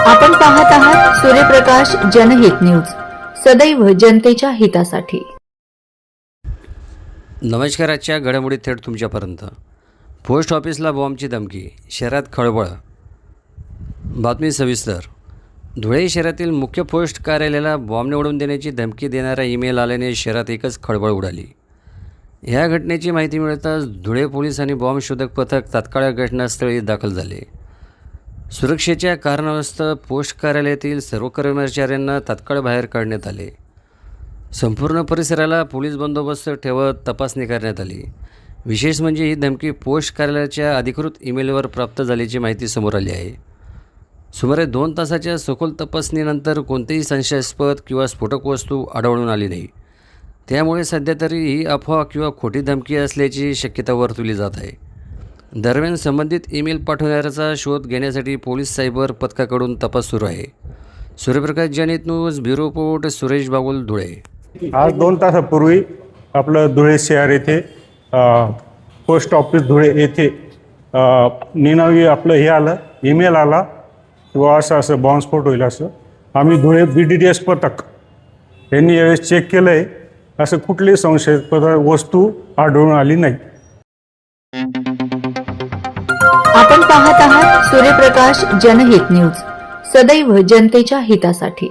आपण पाहत आहात सूर्यप्रकाश जनहित न्यूज, सदैव जनतेच्या हितासाठी। नमस्कार। आजच्या घडामोडी थेट तुमच्यापर्यंत। पोस्ट ऑफिसला बॉम्बची धमकी, शहरात खळबळ। बातमी सविस्तर। धुळे शहरातील मुख्य पोस्ट कार्यालयाला बॉम्ब निवडून देण्याची धमकी देणारा ईमेल आल्याने शहरात एकच खळबळ उडाली। या घटनेची माहिती मिळताच धुळे पोलीस आणि बॉम्ब शोधक पथक तात्काळ घटनास्थळी दाखल झाले। सुरक्षेच्या कारणास्तव पोस्ट कार्यालयातील सर्व कर्मचाऱ्यांना तात्काळ बाहेर काढण्यात आले। संपूर्ण परिसराला पोलीस बंदोबस्त ठेवत तपासणी करण्यात आली। विशेष म्हणजे ही धमकी पोस्ट कार्यालयाच्या अधिकृत ईमेलवर प्राप्त झाल्याची माहिती समोर आली आहे। सुमारे 2 तासाच्या सखोल तपासणीनंतर कोणतीही संशयास्पद किंवा स्फोटक वस्तू आढळून आली नाही। त्यामुळे सध्या तरी ही अफवा किंवा खोटी धमकी असल्याची शक्यता वर्तवली जात आहे। दरम्यान संबंधित ईमेल पाठवणाऱ्याचा शोध घेण्यासाठी पोलीस सायबर पथकाकडून तपास सुरू आहे। सूर्यप्रकाश जनहित news, bureau report, Suresh Bagul, Dhule. आज 2 तासापूर्वी आपलं धुळे शहर येथे पोस्ट ऑफिस धुळे येथे निनावी आपलं हे आलं, ईमेल आला किंवा असं बॉम्बस्फोट होईल असं। आम्ही धुळे BDDS पथक यांनी यावेळेस चेक केलं आहे, असं कुठलीही संशयास्पद वस्तू आढळून आली नाही। आपण पाहत आहात सूर्यप्रकाश जनहित न्यूज, सदैव जनतेच्या हितासाठी।